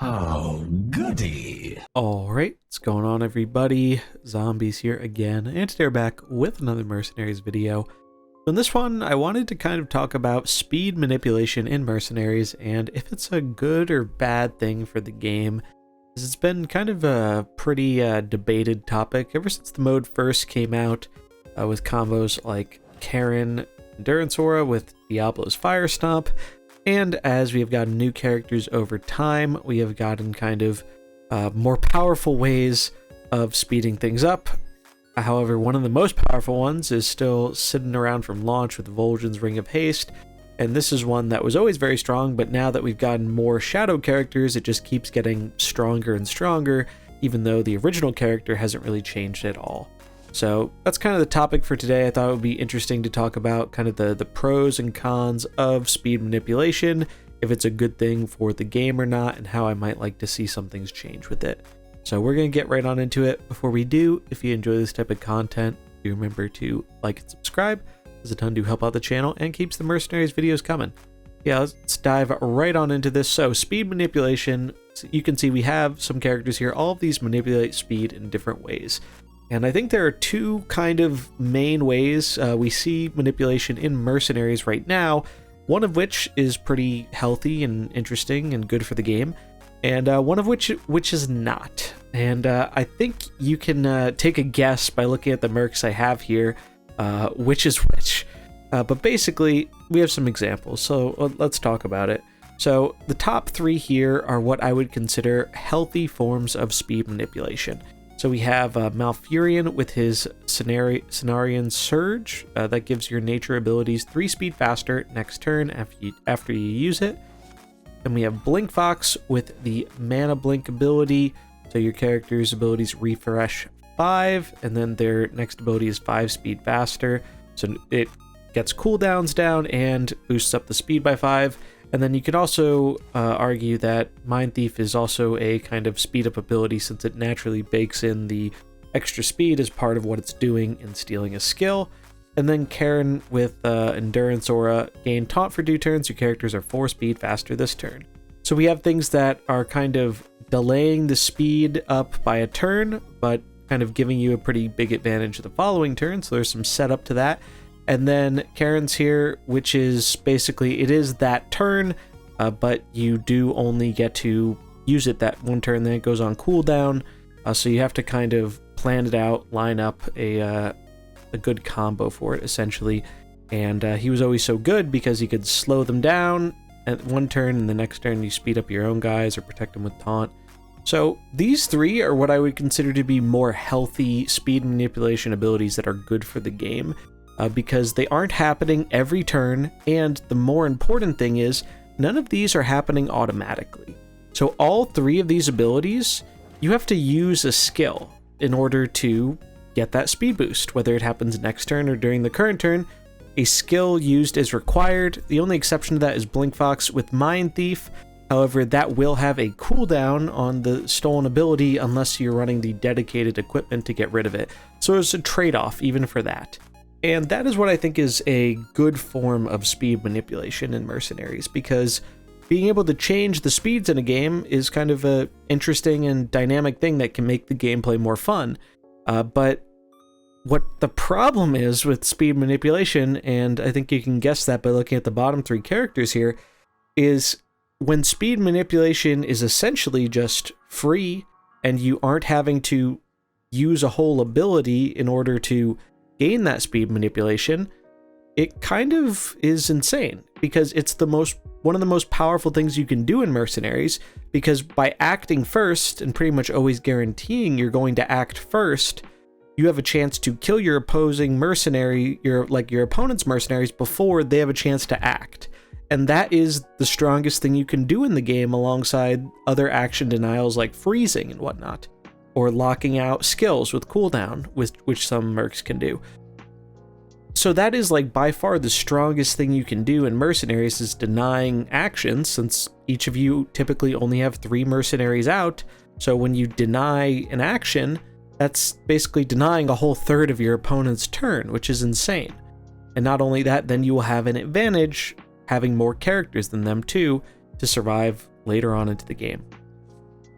Oh, goody. Alright, what's going on everybody? Zombies here again, and today we're back with another Mercenaries video. So in this one, I wanted to kind of talk about speed manipulation in Mercenaries, and if it's a good or bad thing for the game, as it's been kind of a pretty debated topic ever since the mode first came out, with combos like Karen Endurance Aura with Diablo's Fire Stomp. And as we have gotten new characters over time, we have gotten kind of more powerful ways of speeding things up. However, one of the most powerful ones is still sitting around from launch with Vol'jin's Ring of Haste. And this is one that was always very strong, but now that we've gotten more shadow characters, it just keeps getting stronger and stronger, even though the original character hasn't really changed at all. So that's kind of the topic for today. I thought it would be interesting to talk about kind of the pros and cons of speed manipulation, if it's a good thing for the game or not, and how I might like to see some things change with it. So we're going to get right on into it. Before we do, if you enjoy this type of content, do remember to like and subscribe. There's a ton to help out the channel and keeps the Mercenaries videos coming. Yeah, let's dive right on into this. So speed manipulation, so you can see we have some characters here. All of these manipulate speed in different ways. And I think there are two kind of main ways we see manipulation in Mercenaries right now, one of which is pretty healthy and interesting and good for the game, and one of which is not. And I think you can take a guess by looking at the mercs I have here, which is which. But basically, we have some examples, so let's talk about it. So the top three here are what I would consider healthy forms of speed manipulation. So we have Malfurion with his Cenarian Surge. That gives your nature abilities 3 speed faster next turn after you use it. Then we have Blink Fox with the Mana Blink ability. So your character's abilities refresh 5, and then their next ability is 5 speed faster. So it gets cooldowns down and boosts up the speed by 5. And then you could also argue that Mind Thief is also a kind of speed up ability, since it naturally bakes in the extra speed as part of what it's doing in stealing a skill. And then Karen with Endurance Aura, gain taunt for 2 turns, your characters are 4 speed faster this turn. So we have things that are kind of delaying the speed up by a turn, but kind of giving you a pretty big advantage the following turn, so there's some setup to that. And then Karen's here, which is basically, it is that turn, but you do only get to use it that one turn, then it goes on cooldown. So you have to kind of plan it out, line up a good combo for it, essentially. And he was always so good because he could slow them down at one turn, and the next turn you speed up your own guys or protect them with taunt. So these three are what I would consider to be more healthy speed manipulation abilities that are good for the game. Because they aren't happening every turn, and the more important thing is, none of these are happening automatically. So all three of these abilities, you have to use a skill in order to get that speed boost, whether it happens next turn or during the current turn. A skill used is required. The only exception to that is Blink Fox with Mind Thief. However, that will have a cooldown on the stolen ability unless you're running the dedicated equipment to get rid of it. So it's a trade-off even for that. And that is what I think is a good form of speed manipulation in Mercenaries, because being able to change the speeds in a game is kind of a interesting and dynamic thing that can make the gameplay more fun. But what the problem is with speed manipulation, and I think you can guess that by looking at the bottom 3 characters here, is when speed manipulation is essentially just free and you aren't having to use a whole ability in order to gain that speed manipulation, it kind of is insane, because it's one of the most powerful things you can do in Mercenaries, because by acting first and pretty much always guaranteeing you're going to act first, you have a chance to kill your opposing mercenary, your opponent's mercenaries, before they have a chance to act. And that is the strongest thing you can do in the game, alongside other action denials like freezing and whatnot, or locking out skills with cooldown, which some mercs can do. So that is like by far the strongest thing you can do in Mercenaries, is denying actions, since each of you typically only have 3 mercenaries out. So when you deny an action, that's basically denying a whole third of your opponent's turn, which is insane. And not only that, then you will have an advantage having more characters than them too, to survive later on into the game.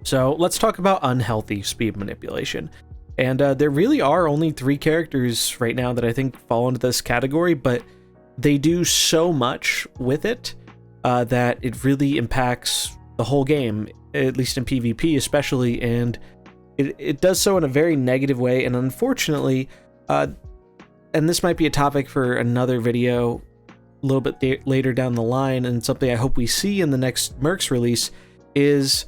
So let's talk about unhealthy speed manipulation. And there really are only 3 characters right now that I think fall into this category, but they do so much with it that it really impacts the whole game, at least in PvP especially, and it does so in a very negative way. And unfortunately, and this might be a topic for another video a little bit later down the line, and something I hope we see in the next Mercs release, is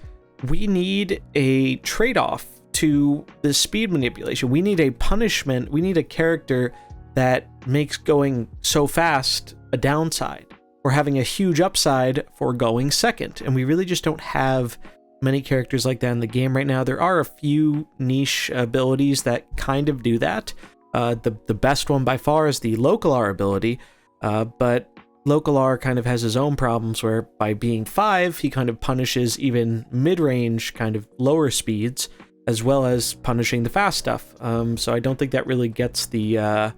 we need a trade-off to the speed manipulation. We need a punishment. We need a character that makes going so fast a downside, or having a huge upside for going second. And we really just don't have many characters like that in the game right now. There are a few niche abilities that kind of do that. The best one by far is the Local R ability, but Local R kind of has his own problems where by being 5, he kind of punishes even mid-range kind of lower speeds, as well as punishing the fast stuff. So I don't think that really gets the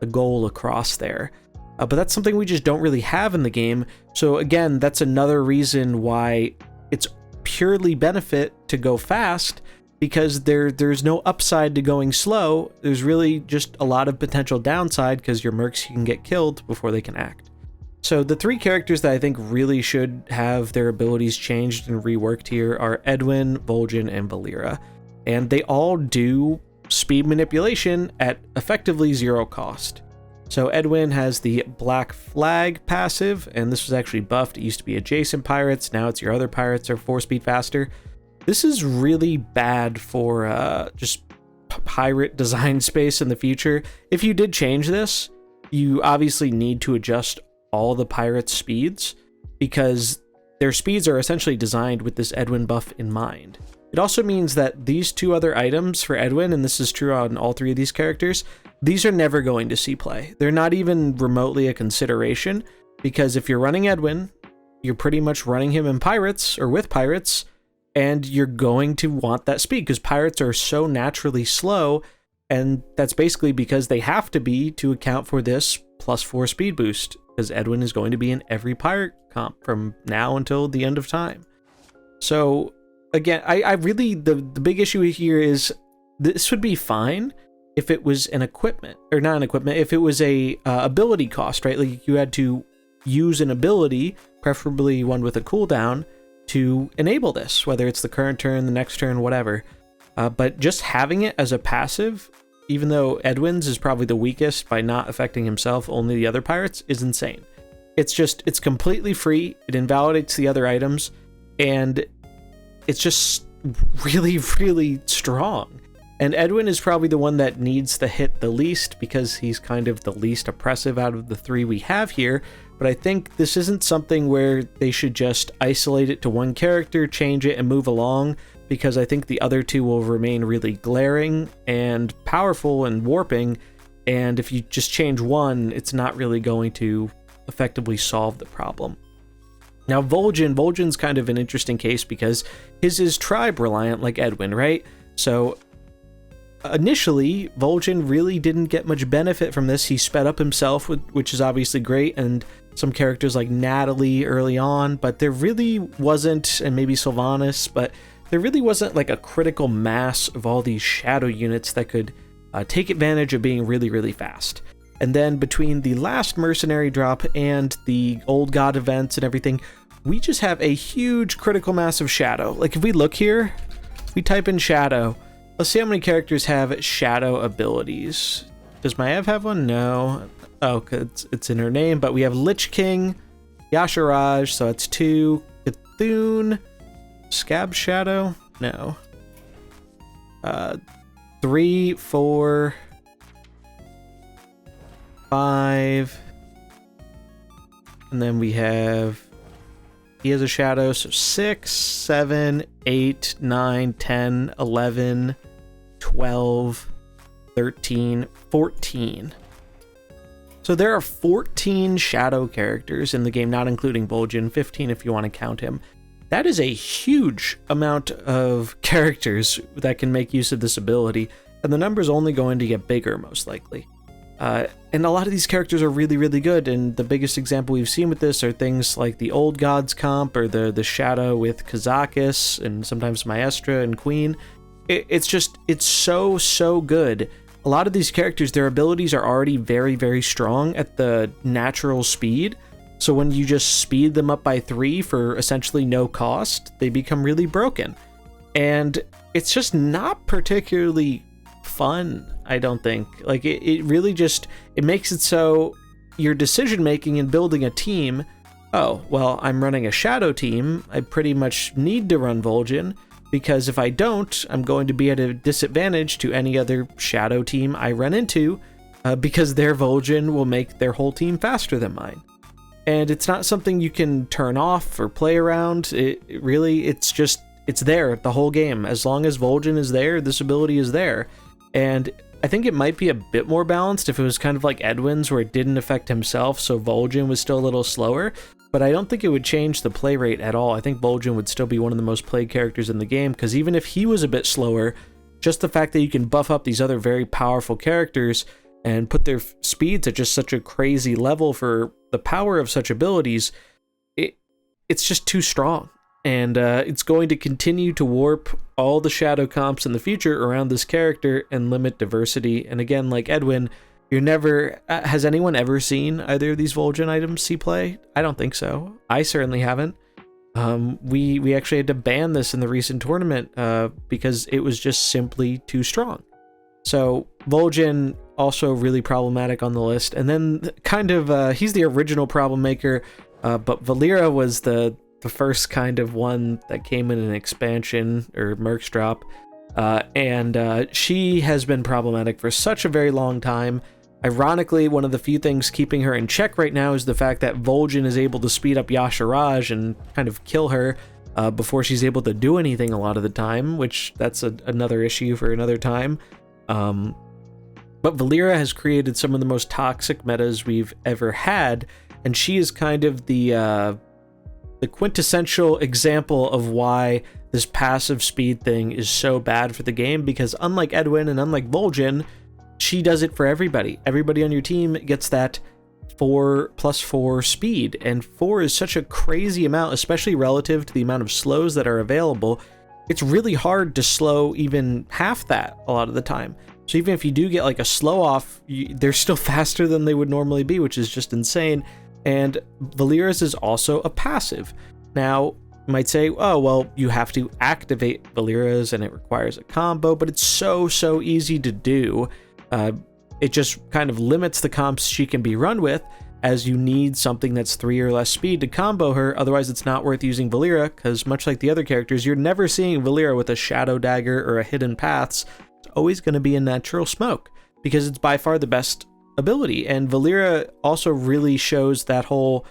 goal across there. But that's something we just don't really have in the game. So again, that's another reason why it's purely benefit to go fast, because there's no upside to going slow. There's really just a lot of potential downside because your mercs can get killed before they can act. So the 3 characters that I think really should have their abilities changed and reworked here are Edwin, Vol'jin, and Valeera. And they all do speed manipulation at effectively 0 cost. So Edwin has the Black Flag passive, and this was actually buffed. It used to be adjacent pirates, now it's your other pirates are 4 speed faster. This is really bad for just pirate design space in the future. If you did change this, you obviously need to adjust all the pirates' speeds, because their speeds are essentially designed with this Edwin buff in mind. It also means that these 2 other items for Edwin, and this is true on all 3 of these characters, these are never going to see play. They're not even remotely a consideration, because if you're running Edwin, you're pretty much running him in pirates or with pirates, and you're going to want that speed because pirates are so naturally slow, and that's basically because they have to be to account for this +4 speed boost, because Edwin is going to be in every pirate comp from now until the end of time. So again, I really, the big issue here is this would be fine if it was an equipment, or not an equipment, if it was a ability cost, right? Like you had to use an ability, preferably one with a cooldown, to enable this, whether it's the current turn, the next turn, whatever. But just having it as a passive, even though Edwin's is probably the weakest by not affecting himself, only the other pirates, is insane. It's completely free, it invalidates the other items, and it's just really, really strong. And Edwin is probably the one that needs the hit the least, because he's kind of the least oppressive out of the 3 we have here. But I think this isn't something where they should just isolate it to one character, change it, and move along, because I think the other 2 will remain really glaring and powerful and warping, and if you just change one, it's not really going to effectively solve the problem. Now Vol'jin's kind of an interesting case because his is tribe reliant like Edwin, right? So initially, Vol'jin really didn't get much benefit from this. He sped up himself, which is obviously great, and some characters like Natalie early on, but there really wasn't, and maybe Sylvanas, but there really wasn't like a critical mass of all these shadow units that could take advantage of being really, really fast. And then between the last mercenary drop and the old god events and everything, we just have a huge critical mass of shadow. Like if we look here, we type in shadow, let's see how many characters have shadow abilities. Does Maiev have one? No. Oh, it's in her name, but we have Lich King, Yasharaj, so that's 2, Cthulhu, Scab Shadow? No. 3, 4, 5, and then we have, he has a shadow, so 6, 7, 8, 9, 10, 11, 12, 13, 14. So there are 14 shadow characters in the game, not including Vol'jin, 15 if you want to count him. That is a huge amount of characters that can make use of this ability, and the number's only going to get bigger, most likely. And a lot of these characters are really, really good, and the biggest example we've seen with this are things like the Old Gods comp, or the Shadow with Kazakis, and sometimes Maestra and Queen. It's so good. A lot of these characters, their abilities are already very, very strong at the natural speed, so when you just speed them up by 3 for essentially no cost, they become really broken. And it's just not particularly fun, I don't think. Like, it really just, it makes it so your decision making in building a team, oh, well, I'm running a Shadow team, I pretty much need to run Vol'jin, because if I don't, I'm going to be at a disadvantage to any other Shadow team I run into, because their Vol'jin will make their whole team faster than mine. And it's not something you can turn off or play around. It's just, it's there the whole game. As long as Vol'jin is there, this ability is there. And I think it might be a bit more balanced if it was kind of like Edwin's, where it didn't affect himself, so Vol'jin was still a little slower. But I don't think it would change the play rate at all. I think Vol'jin would still be one of the most played characters in the game, because even if he was a bit slower, just the fact that you can buff up these other very powerful characters and put their speeds at just such a crazy level for the power of such abilities, it's just too strong. And it's going to continue to warp all the Shadow comps in the future around this character and limit diversity. And again, like Edwin, you're never... has anyone ever seen either of these Vol'jin items see play? I don't think so. I certainly haven't. We actually had to ban this in the recent tournament because it was just simply too strong. So Vol'jin, also really problematic on the list. And then kind of, he's the original problem maker, but Valeera was the first kind of one that came in an expansion or Mercs drop. And she has been problematic for such a very long time. Ironically, one of the few things keeping her in check right now is the fact that Vol'jin is able to speed up Yasharaj and kind of kill her before she's able to do anything a lot of the time, which that's another issue for another time. But Valeera has created some of the most toxic metas we've ever had, and she is kind of the quintessential example of why this passive speed thing is so bad for the game, because unlike Edwin and unlike Vol'jin, she does it for everybody. Everybody on your team gets that 4+4 speed, and 4 is such a crazy amount, especially relative to the amount of slows that are available. It's really hard to slow even half that a lot of the time. So even if you do get like a slow off, they're still faster than they would normally be, which is just insane. And Valeera's is also a passive. Now, you might say, oh, well, you have to activate Valeera's and it requires a combo, but it's so easy to do. It just kind of limits the comps she can be run with, as you need something that's 3 or less speed to combo her. Otherwise, it's not worth using Valeera, because much like the other characters, you're never seeing Valeera with a Shadow Dagger or a Hidden Paths. It's always going to be a Natural Smoke, because it's by far the best ability. And Valeera also really shows that whole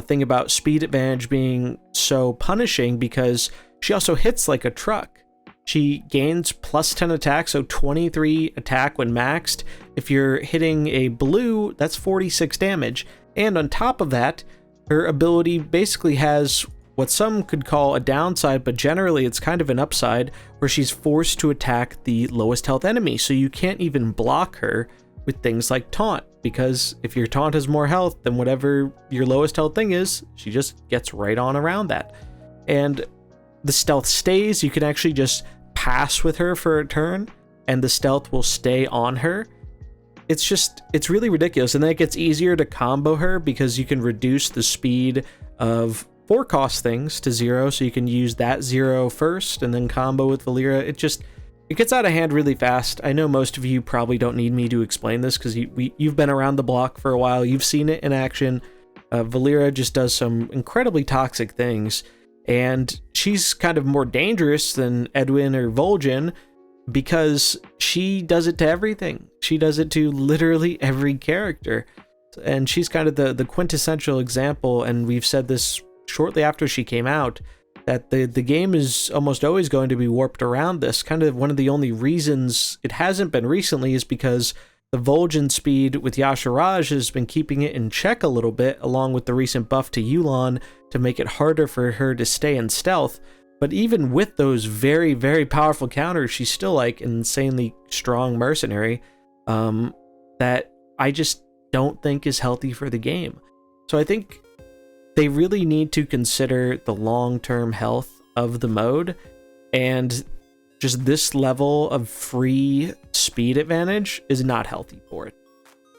thing about speed advantage being so punishing, because she also hits like a truck. She gains +10 attack, so 23 attack when maxed. If you're hitting a blue, that's 46 damage. And on top of that, her ability basically has what some could call a downside, but generally it's kind of an upside, where she's forced to attack the lowest health enemy. So you can't even block her with things like taunt, because if your taunt has more health than whatever your lowest health thing is, she just gets right on around that. And the stealth stays. You can actually just pass with her for a turn and the stealth will stay on her. It's really ridiculous. And then it gets easier to combo her, because you can reduce the speed of 4 cost things to 0, so you can use that 0 first and then combo with Valeera. It gets out of hand really fast. I know most of you probably don't need me to explain this, because you've been around the block for a while. You've seen it in action. Valeera just does some incredibly toxic things, and she's kind of more dangerous than Edwin or Vol'jin, because she does it to everything. She does it to literally every character, and she's kind of the quintessential example. And we've said this shortly after she came out, that the game is almost always going to be warped around this. Kind of one of the only reasons it hasn't been recently is because the Vol'jin speed with Yasharaj has been keeping it in check a little bit, along with the recent buff to Yu'lon to make it harder for her to stay in stealth. But even with those very, very powerful counters, she's still like an insanely strong mercenary that I just don't think is healthy for the game. So I think they really need to consider the long-term health of the mode, and just this level of free speed advantage is not healthy for it.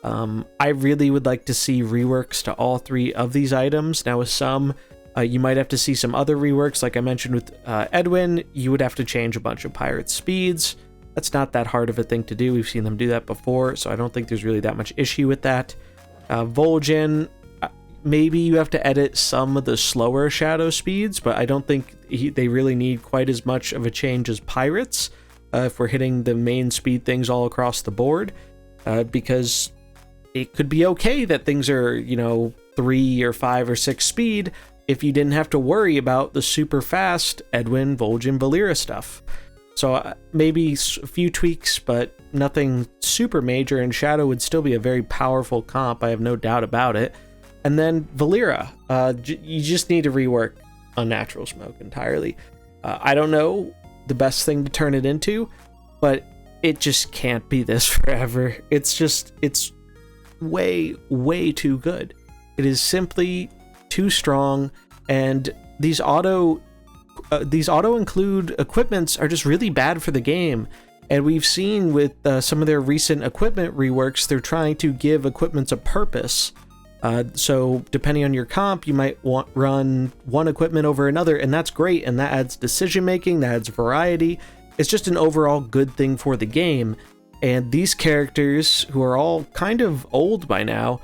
I really would like to see reworks to all 3 of these items. Now with some, you might have to see some other reworks. Like I mentioned with Edwin, you would have to change a bunch of pirate speeds. That's not that hard of a thing to do. We've seen them do that before, so I don't think there's really that much issue with that. Vol'jin, maybe you have to edit some of the slower shadow speeds, but I don't think they really need quite as much of a change as pirates if we're hitting the main speed things all across the board, because it could be okay that things are, 3 or 5 or 6 speed if you didn't have to worry about the super fast Edwin, Vol'jin, Valeera stuff. So maybe a few tweaks, but nothing super major, and Shadow would still be a very powerful comp, I have no doubt about it. And then Valeera, you just need to rework Unnatural Smoke entirely. I don't know the best thing to turn it into, but it just can't be this forever. It's way, way too good. It is simply too strong, and these auto include equipments are just really bad for the game. And we've seen with some of their recent equipment reworks, they're trying to give equipments a purpose. So depending on your comp, you might run one equipment over another, and that's great, and that adds decision making, that adds variety. It's just an overall good thing for the game. And these characters, who are all kind of old by now,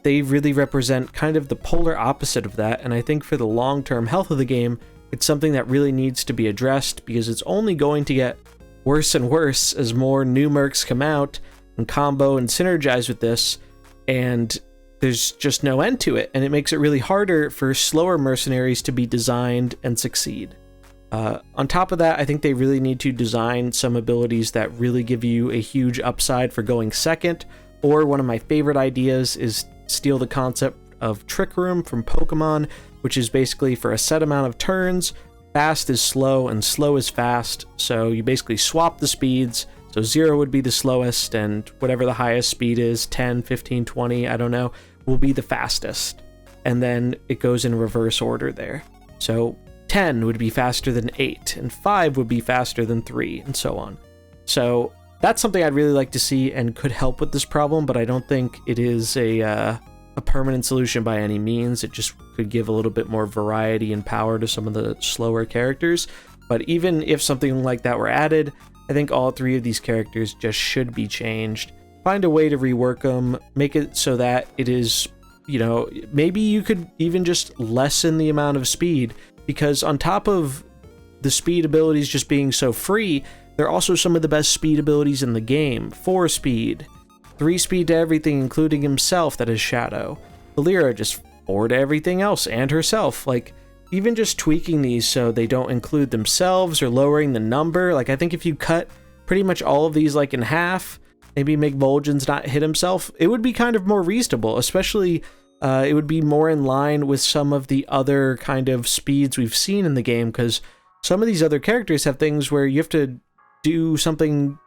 they really represent kind of the polar opposite of that. And I think for the long-term health of the game, it's something that really needs to be addressed, because it's only going to get worse and worse as more new mercs come out and combo and synergize with this, and there's just no end to it, and it makes it really harder for slower mercenaries to be designed and succeed. On top of that, I think they really need to design some abilities that really give you a huge upside for going second, or one of my favorite ideas is steal the concept of Trick Room from Pokemon, which is basically for a set amount of turns, fast is slow and slow is fast, so you basically swap the speeds. So 0 would be the slowest, and whatever the highest speed is, 10, 15, 20, I don't know, will be the fastest. And then it goes in reverse order there. So 10 would be faster than 8, and 5 would be faster than 3, and so on. So that's something I'd really like to see and could help with this problem, but I don't think it is a permanent solution by any means. It just could give a little bit more variety and power to some of the slower characters. But even if something like that were added, I think all 3 of these characters just should be changed. Find a way to rework them, make it so that it is, maybe you could even just lessen the amount of speed, because on top of the speed abilities just being so free, they're also some of the best speed abilities in the game. 4 speed, 3 speed to everything, including himself, that is Shadow. Valeera just 4 to everything else and herself. Like, even just tweaking these so they don't include themselves or lowering the number. Like, I think if you cut pretty much all of these like in half, maybe make Vol'jin's not hit himself, it would be kind of more reasonable. Especially, it would be more in line with some of the other kind of speeds we've seen in the game, because some of these other characters have things where you have to do something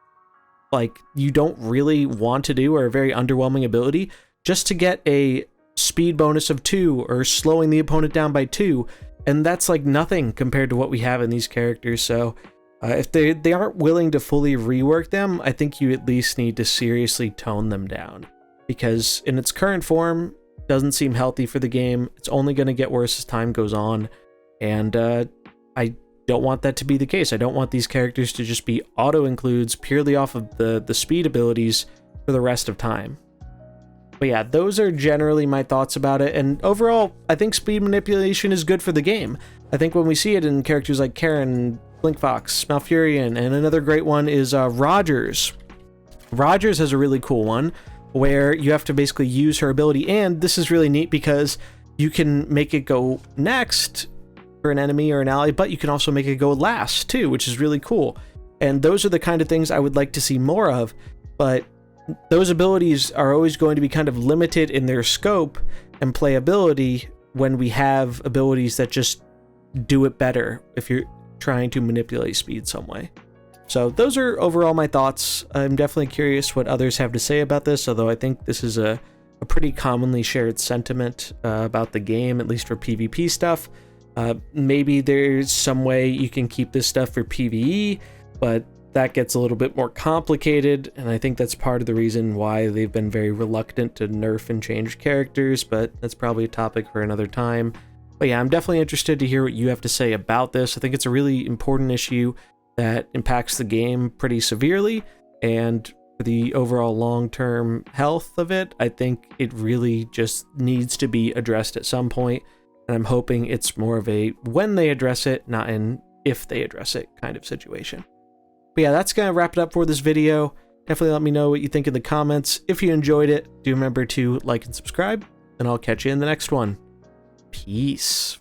like you don't really want to do, or a very underwhelming ability, just to get a speed bonus of 2 or slowing the opponent down by 2, and that's like nothing compared to what we have in these characters. So if they aren't willing to fully rework them, I think you at least need to seriously tone them down, because in its current form, it doesn't seem healthy for the game. It's only going to get worse as time goes on, and I don't want that to be the case. I don't want these characters to just be auto-includes purely off of the speed abilities for the rest of time. But yeah, those are generally my thoughts about it, and overall, I think speed manipulation is good for the game. I think when we see it in characters like Karen, Blinkfox, Malfurion, and another great one is Rogers. Rogers has a really cool one, where you have to basically use her ability, and this is really neat because you can make it go next for an enemy or an ally, but you can also make it go last too, which is really cool. And those are the kind of things I would like to see more of, but those abilities are always going to be kind of limited in their scope and playability when we have abilities that just do it better if you're trying to manipulate speed some way. So those are overall my thoughts. I'm definitely curious what others have to say about this, although I think this is a pretty commonly shared sentiment about the game, at least for PvP stuff. Maybe there's some way you can keep this stuff for PvE, but that gets a little bit more complicated, and I think that's part of the reason why they've been very reluctant to nerf and change characters, but that's probably a topic for another time. But yeah, I'm definitely interested to hear what you have to say about this. I think it's a really important issue that impacts the game pretty severely, and for the overall long-term health of it, I think it really just needs to be addressed at some point, and I'm hoping it's more of a when they address it, not an if they address it kind of situation. But yeah, that's going to wrap it up for this video. Definitely let me know what you think in the comments. If you enjoyed it, do remember to like and subscribe, and I'll catch you in the next one. Peace.